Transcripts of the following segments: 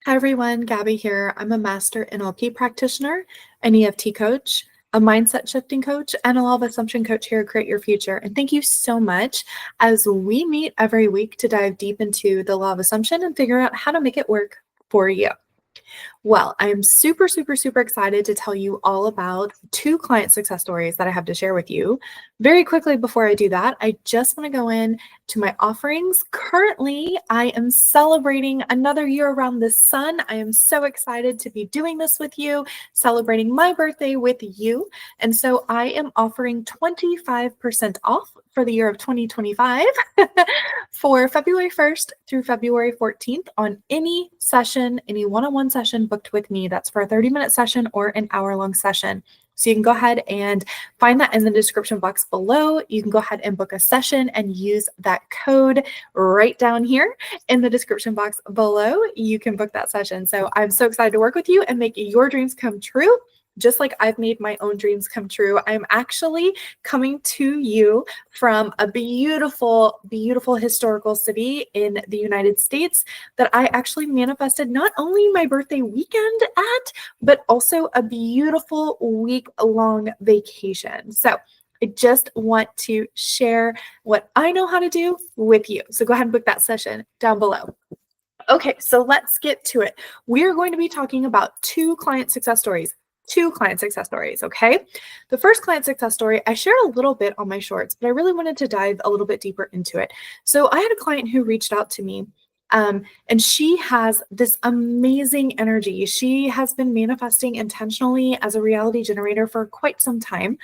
Hi everyone, Gabi here. I'm a master NLP practitioner, an EFT coach, a mindset shifting coach, and a law of assumption coach here at Create Your Future. And thank you so much as we meet every week to dive deep into the law of assumption and figure out how to make it work for you. Well, I'm super excited to tell you all about 2 client success stories that I have to share with you. Very quickly before I do that, I just want to go in to my offerings. Currently, I am celebrating another year around the sun. I am so excited to be doing this with you, celebrating my birthday with you. And so I am offering 25% off for the year of 2025 for February 1st through February 14th on any session, any one-on-one session booked with me. That's for a 30-minute session or an hour-long session. So you can go ahead and find that in the description box below. You can go ahead and book a session and use that code right down here in the description box below. You can book that session. So I'm so excited to work with you and make your dreams come true. Just like I've made my own dreams come true, I'm actually coming to you from a beautiful historical city in the United States that I actually manifested not only my birthday weekend at, but also a beautiful week-long vacation. So I just want to share what I know how to do with you. So go ahead and book that session down below. Okay, so let's get to it. We are going to be talking about 2 client success stories. 2 client success stories, okay? The first client success story, I shared a little bit on my shorts, but I really wanted to dive a little bit deeper into it. So I had a client who reached out to me, and she has this amazing energy. She has been manifesting intentionally as a reality generator for quite some time,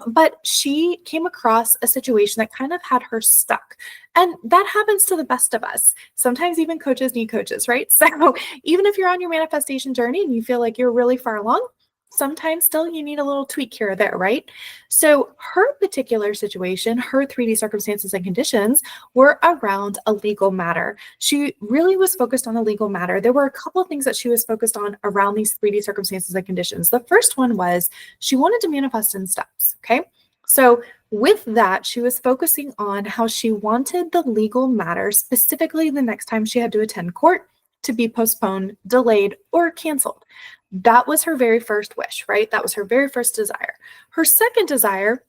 but she came across a situation that kind of had her stuck. And that happens to the best of us. Sometimes even coaches need coaches, right? So even if you're on your manifestation journey and you feel like you're really far along, sometimes still you need a little tweak here or there, right? So her particular situation, her 3D circumstances and conditions were around a legal matter. She really was focused on a legal matter. There were a couple of things that she was focused on around these 3D circumstances and conditions. The first one was she wanted to manifest in steps, okay? So with that, she was focusing on how she wanted the legal matter, specifically the next time she had to attend court, to be postponed, delayed, or canceled. That was her very first wish, right? That was her very first desire. Her second desire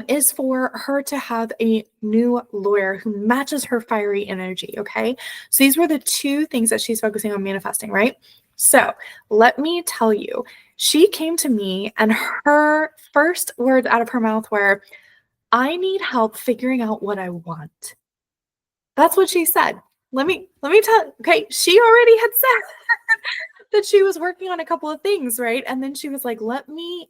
is for her to have a new lawyer who matches her fiery energy, okay? So these were the 2 things that she's focusing on manifesting, right? So let me tell you, she came to me and her first words out of her mouth were, I need help figuring out what I want. That's what she said. Let me tell, okay, she already had said that she was working on a couple of things, right? And then she was like, let me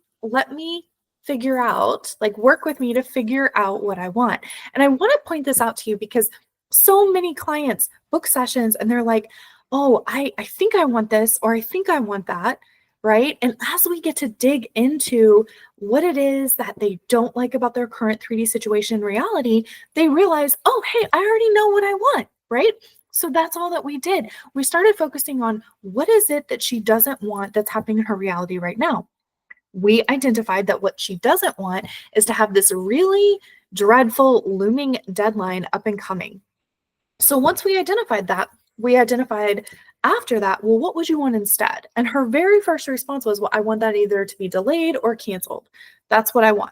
figure out, like, work with me to figure out what I want. And I want to point this out to you because so many clients book sessions and they're like, oh, I think I want this, or I think I want that, right? And as we get to dig into what it is that they don't like about their current 3D situation in reality, they realize, oh, hey, I already know what I want, right? So that's all that we did. We started focusing on what is it that she doesn't want that's happening in her reality right now. We identified that what she doesn't want is to have this really dreadful looming deadline up and coming. So once we identified that, we identified after that, well, what would you want instead? And her very first response was, well, I want that either to be delayed or canceled. That's what I want.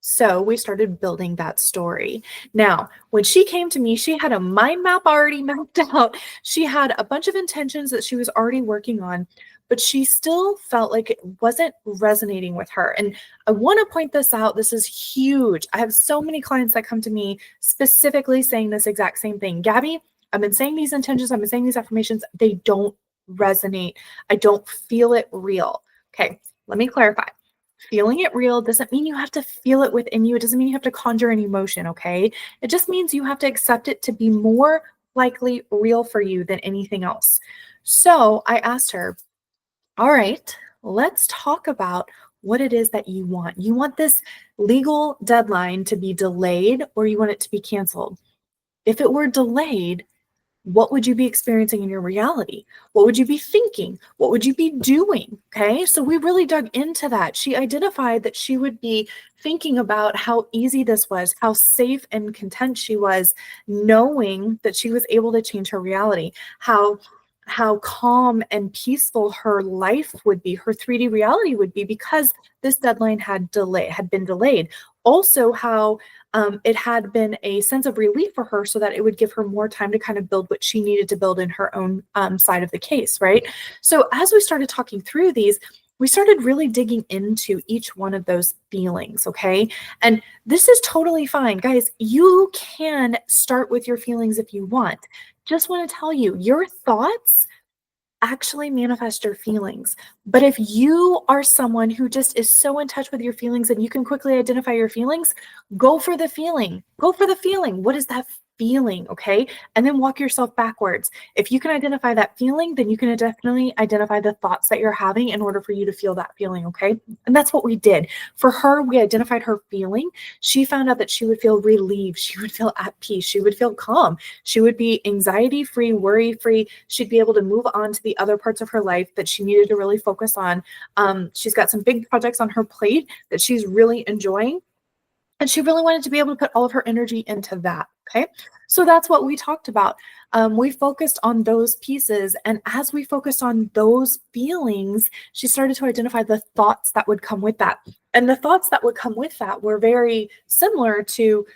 So we started building that story. Now, when she came to me, she had a mind map already mapped out. She had a bunch of intentions that she was already working on, but she still felt like it wasn't resonating with her. And I want to point this out. This is huge. I have so many clients that come to me specifically saying this exact same thing. Gabi, I've been saying these intentions. I've been saying these affirmations. They don't resonate. I don't feel it real. Okay, let me clarify. Feeling it real doesn't mean you have to feel it within you. It doesn't mean you have to conjure an emotion, okay? It just means you have to accept it to be more likely real for you than anything else. So I asked her, all right, let's talk about what it is that you want. You want this legal deadline to be delayed, or you want it to be canceled? If it were delayed, what would you be experiencing in your reality? What would you be thinking? What would you be doing? Okay, so we really dug into that. She identified that she would be thinking about how easy this was, how safe and content she was, knowing that she was able to change her reality, how how calm and peaceful her life would be, her 3D reality would be, because this deadline had been delayed. Also, how it had been a sense of relief for her, so that it would give her more time to kind of build what she needed to build in her own side of the case, right? So as we started talking through these, we started really digging into each one of those feelings, okay? And this is totally fine. Guys, you can start with your feelings if you want. Just want to tell you, your thoughts actually manifest your feelings. But if you are someone who just is so in touch with your feelings and you can quickly identify your feelings, go for the feeling. Go for the feeling. What is that feeling? Okay. And then walk yourself backwards. If you can identify that feeling, then you can definitely identify the thoughts that you're having in order for you to feel that feeling. Okay. And that's what we did. For her, we identified her feeling. She found out that she would feel relieved. She would feel at peace. She would feel calm. She would be anxiety free, worry free. She'd be able to move on to the other parts of her life that she needed to really focus on. She's got some big projects on her plate that she's really enjoying. And she really wanted to be able to put all of her energy into that. Okay. So that's what we talked about. We focused on those pieces. And as we focused on those feelings, she started to identify the thoughts that would come with that. And the thoughts that would come with that were very similar to,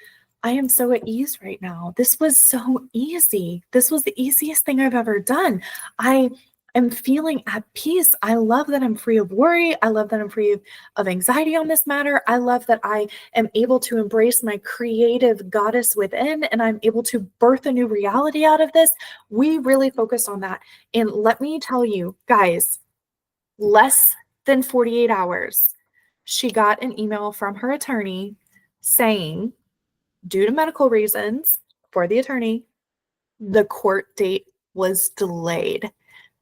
I am so at ease right now. This was so easy. This was the easiest thing I've ever done. I am feeling at peace. I love that I'm free of worry. I love that I'm free of anxiety on this matter. I love that I am able to embrace my creative goddess within, and I'm able to birth a new reality out of this. We really focused on that. And let me tell you, guys, less than 48 hours, she got an email from her attorney saying, due to medical reasons for the attorney, the court date was delayed.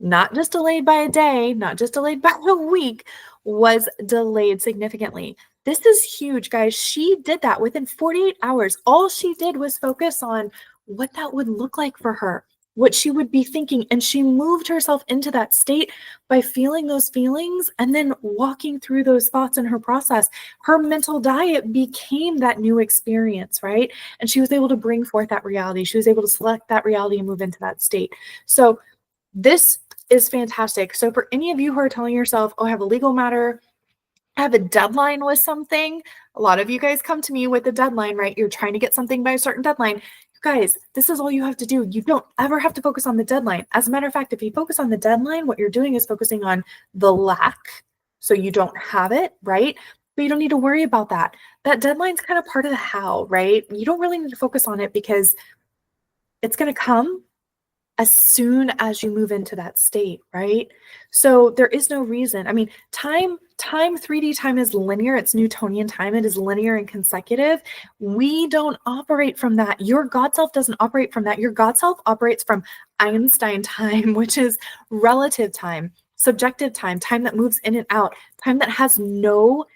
Not just delayed by a day, not just delayed by a week, was delayed significantly. This is huge, guys. She did that within 48 hours. All she did was focus on what that would look like for her, what she would be thinking. And she moved herself into that state by feeling those feelings and then walking through those thoughts in her process. Her mental diet became that new experience, right? And she was able to bring forth that reality. She was able to select that reality and move into that state. So this is fantastic. So for any of you who are telling yourself, oh, I have a legal matter, I have a deadline with something. A lot of you guys come to me with a deadline, right? You're trying to get something by a certain deadline. You guys, this is all you have to do. You don't ever have to focus on the deadline. As a matter of fact, if you focus on the deadline, what you're doing is focusing on the lack. So you don't have it, right? But you don't need to worry about that. That deadline's kind of part of the how, right? You don't really need to focus on it because it's going to come as soon as you move into that state, right? So there is no reason. I mean, time, 3D time is linear. It's Newtonian time. It is linear and consecutive. We don't operate from that. Your God self doesn't operate from that. Your God self operates from Einstein time, which is relative time, subjective time, time that moves in and out, time that has no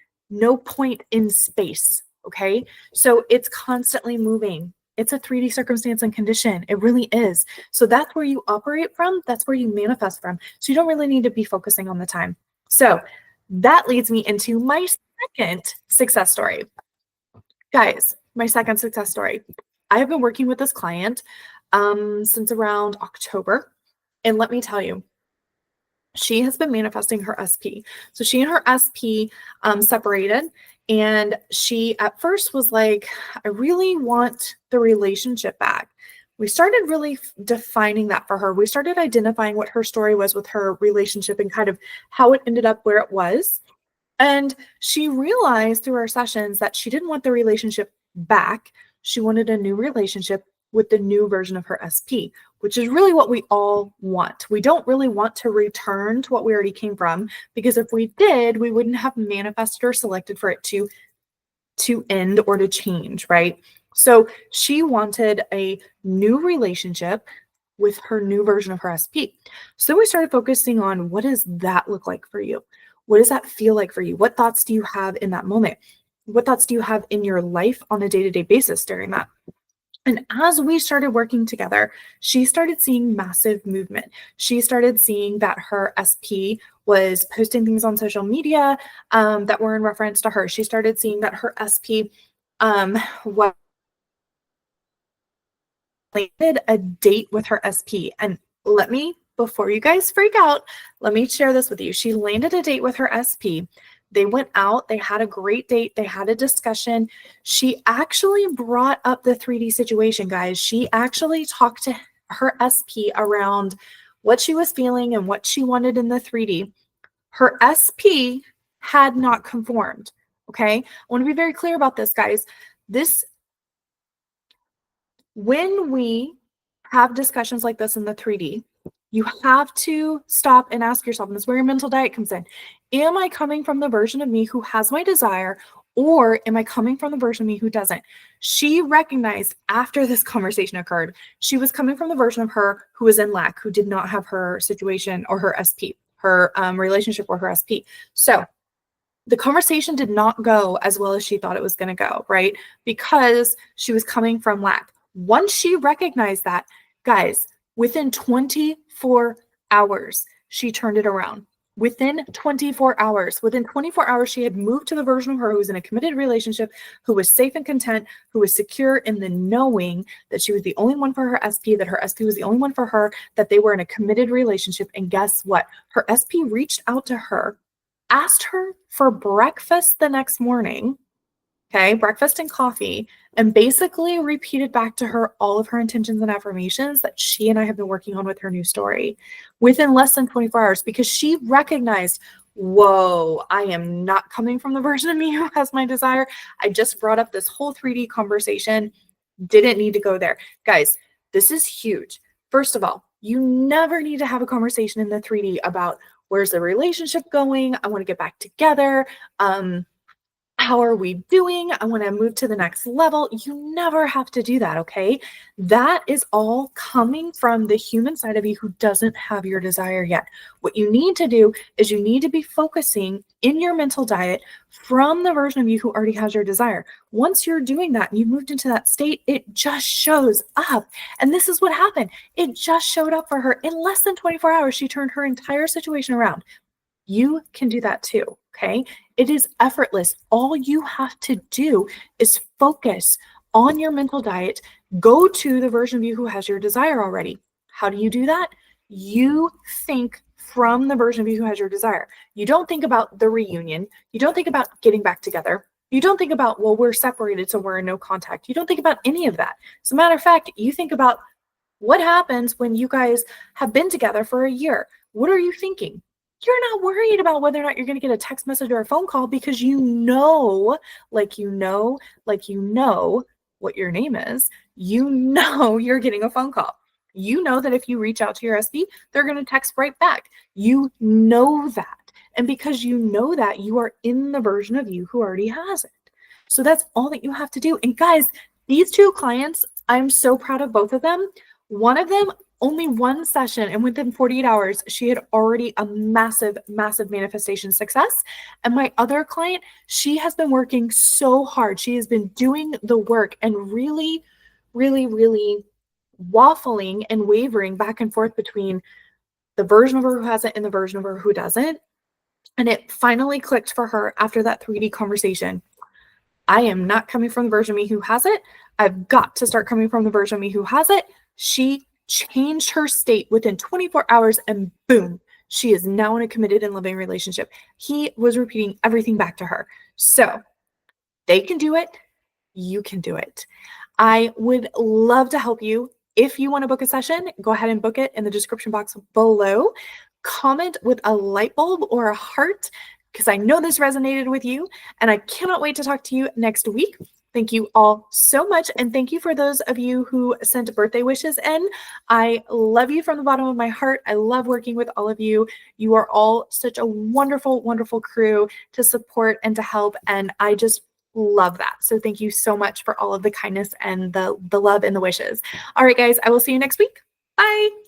point in space, okay? So it's constantly moving. It's a 3D circumstance and condition. It really is. So that's where you operate from. That's where you manifest from. So you don't really need to be focusing on the time. So that leads me into my second success story. Guys, my second success story. I have been working with this client since around October. And let me tell you, she has been manifesting her SP. So she and her SP separated. And she at first was like, I really want the relationship back. We started really defining that for her. We started identifying what her story was with her relationship and kind of how it ended up where it was. And she realized through our sessions that she didn't want the relationship back. She wanted a new relationship with the new version of her SP, which is really what we all want. We don't really want to return to what we already came from, because if we did, we wouldn't have manifested or selected for it to end or to change, right? So she wanted a new relationship with her new version of her SP. So we started focusing on, what does that look like for you? What does that feel like for you? What thoughts do you have in that moment? What thoughts do you have in your life on a day-to-day basis during that? And as we started working together, she started seeing massive movement. She started seeing that her SP was posting things on social media that were in reference to her. She started seeing that her SP was a date with her SP. And let me before you guys freak out, let me share this with you. She landed a date with her SP. They went out, they had a great date, they had a discussion. She actually brought up the 3D situation, guys. She actually talked to her SP around what she was feeling and what she wanted in the 3D. Her SP had not conformed. Okay. I want to be very clear about this, guys. When we have discussions like this in the 3D, you have to stop and ask yourself, and this is where your mental diet comes in. Am I coming from the version of me who has my desire, or am I coming from the version of me who doesn't? She recognized after this conversation occurred, she was coming from the version of her who was in lack, who did not have her situation or her SP, her relationship or her SP. So the conversation did not go as well as she thought it was going to go, right? Because she was coming from lack. Once she recognized that, guys, within 24 hours, she turned it around. Within 24 hours, she had moved to the version of her who was in a committed relationship, who was safe and content, who was secure in the knowing that she was the only one for her SP, that her SP was the only one for her, that they were in a committed relationship. And guess what? Her SP reached out to her, asked her for breakfast the next morning, okay, breakfast and coffee, and basically repeated back to her all of her intentions and affirmations that she and I have been working on with her new story within less than 24 hours, because she recognized, whoa, I am not coming from the version of me who has my desire. I just brought up this whole 3D conversation, didn't need to go there. Guys, this is huge. First of all, you never need to have a conversation in the 3D about where's the relationship going? I want to get back together. How are we doing? I want to move to the next level. You never have to do that, okay? That is all coming from the human side of you who doesn't have your desire yet. What you need to do is you need to be focusing in your mental diet from the version of you who already has your desire. Once you're doing that and you've moved into that state, it just shows up. And this is what happened. It just showed up for her. In less than 24 hours, she turned her entire situation around. You can do that too, okay? It is effortless. All you have to do is focus on your mental diet. Go to the version of you who has your desire already. How do you do that? You think from the version of you who has your desire. You don't think about the reunion. You don't think about getting back together. You don't think about, well, we're separated, so we're in no contact. You don't think about any of that. As a matter of fact, you think about what happens when you guys have been together for a year. What are you thinking? You're not worried about whether or not you're going to get a text message or a phone call, because you know what your name is. You know you're getting a phone call. You know that if you reach out to your SB, they're going to text right back. You know that. And because you know that, you are in the version of you who already has it. So that's all that you have to do. And guys, these two clients, I'm so proud of both of them. One of them, only one session, and within 48 hours, she had already a massive, massive manifestation success. And my other client, she has been working so hard. She has been doing the work and really, really, really waffling and wavering back and forth between the version of her who has it and the version of her who doesn't. And it finally clicked for her after that 3D conversation. I am not coming from the version of me who has it. I've got to start coming from the version of me who has it. She changed her state within 24 hours and boom, she is now in a committed and loving relationship. He was repeating everything back to her. So they can do it. You can do it. I would love to help you. If you want to book a session, go ahead and book it in the description box below. Comment with a light bulb or a heart, because I know this resonated with you, and I cannot wait to talk to you next week. Thank you all so much. And thank you for those of you who sent birthday wishes in. I love you from the bottom of my heart. I love working with all of you. You are all such a wonderful, wonderful crew to support and to help. And I just love that. So thank you so much for all of the kindness and the love and the wishes. All right, guys, I will see you next week. Bye.